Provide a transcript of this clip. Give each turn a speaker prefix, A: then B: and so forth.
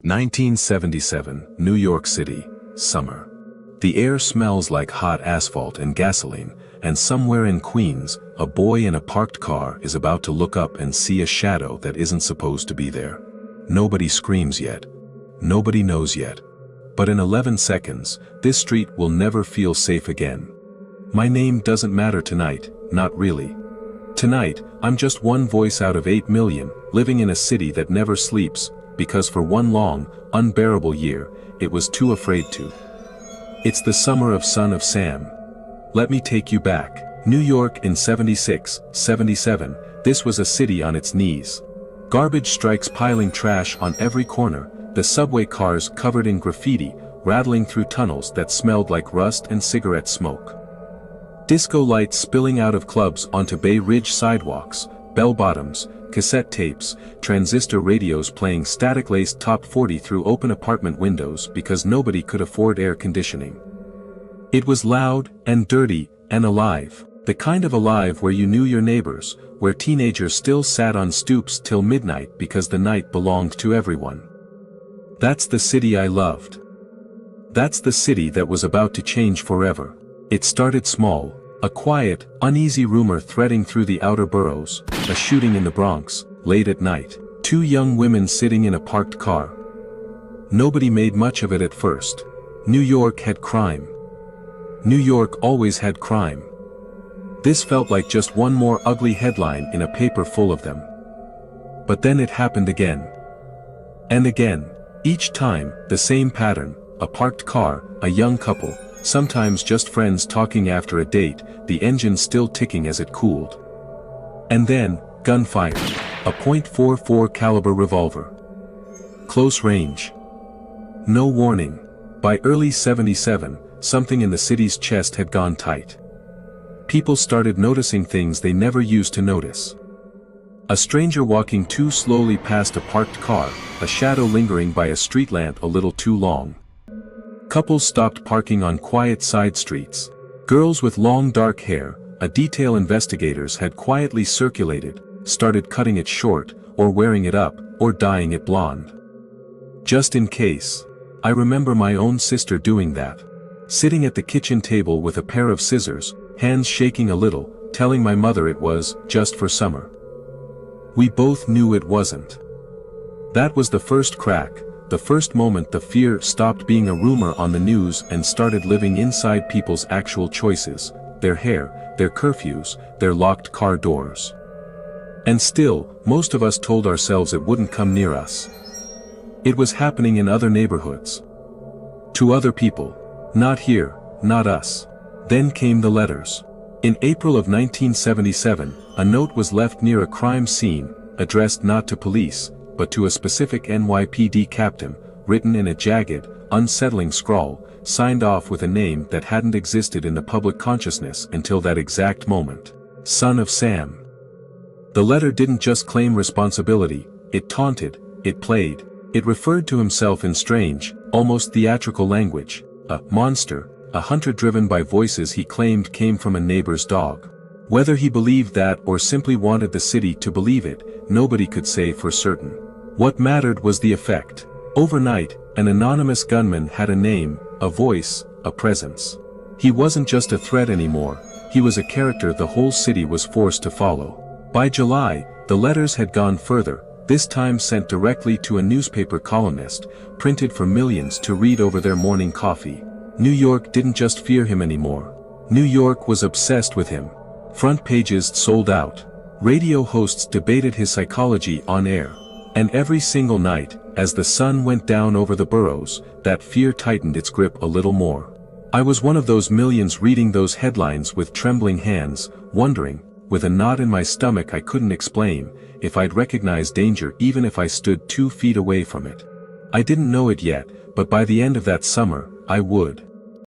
A: 1977, New York City, summer. The air smells like hot asphalt and gasoline, and somewhere in Queens, a boy in a parked car is about to look up and see a shadow that isn't supposed to be there. Nobody screams yet. Nobody knows yet. But in 11 seconds, this street will never feel safe again. My name doesn't matter tonight, not really. Tonight, I'm just one voice out of 8 million, living in a city that never sleeps, because for one long, unbearable year, it was too afraid to. It's the summer of Son of Sam. Let me take you back. New York in 76, 77, this was a city on its knees. Garbage strikes piling trash on every corner, the subway cars covered in graffiti, rattling through tunnels that smelled like rust and cigarette smoke. Disco lights spilling out of clubs onto Bay Ridge sidewalks, bell-bottoms, cassette tapes, transistor radios playing static-laced top 40 through open apartment windows because nobody could afford air conditioning. It was loud and dirty and alive, the kind of alive where you knew your neighbors, where teenagers still sat on stoops till midnight because the night belonged to everyone. That's the city I loved. That's the city that was about to change forever. It started small. A quiet, uneasy rumor threading through the outer boroughs, a shooting in the Bronx, late at night, 2 young women sitting in a parked car. Nobody made much of it at first. New York had crime. New York always had crime. This felt like just one more ugly headline in a paper full of them. But then it happened again. And again. Each time, the same pattern, a parked car, a young couple, sometimes just friends talking after a date, the engine still ticking as it cooled. And then, gunfire. A .44 caliber revolver. Close range. No warning. By early 77, something in the city's chest had gone tight. People started noticing things they never used to notice. A stranger walking too slowly past a parked car, a shadow lingering by a street lamp a little too long. Couples stopped parking on quiet side streets. Girls with long dark hair, a detail investigators had quietly circulated, started cutting it short, or wearing it up, or dyeing it blonde. Just in case. I remember my own sister doing that. Sitting at the kitchen table with a pair of scissors, hands shaking a little, telling my mother it was just for summer. We both knew it wasn't. That was the first crack. The first moment the fear stopped being a rumor on the news and started living inside people's actual choices, their hair, their curfews, their locked car doors. And still, most of us told ourselves it wouldn't come near us. It was happening in other neighborhoods. To other people. Not here, not us. Then came the letters. In April of 1977, a note was left near a crime scene, addressed not to police, but to a specific NYPD captain, written in a jagged, unsettling scrawl, signed off with a name that hadn't existed in the public consciousness until that exact moment. Son of Sam. The letter didn't just claim responsibility, it taunted, it played, it referred to himself in strange, almost theatrical language, a monster, a hunter driven by voices he claimed came from a neighbor's dog. Whether he believed that or simply wanted the city to believe it, nobody could say for certain. What mattered was the effect. Overnight, an anonymous gunman had a name, a voice, a presence. He wasn't just a threat anymore, he was a character the whole city was forced to follow. By July, the letters had gone further, this time sent directly to a newspaper columnist, printed for millions to read over their morning coffee. New York didn't just fear him anymore. New York was obsessed with him. Front pages sold out. Radio hosts debated his psychology on air. And every single night, as the sun went down over the boroughs, that fear tightened its grip a little more. I was one of those millions reading those headlines with trembling hands, wondering, with a knot in my stomach I couldn't explain, if I'd recognize danger even if I stood 2 feet away from it. I didn't know it yet, but by the end of that summer, I would.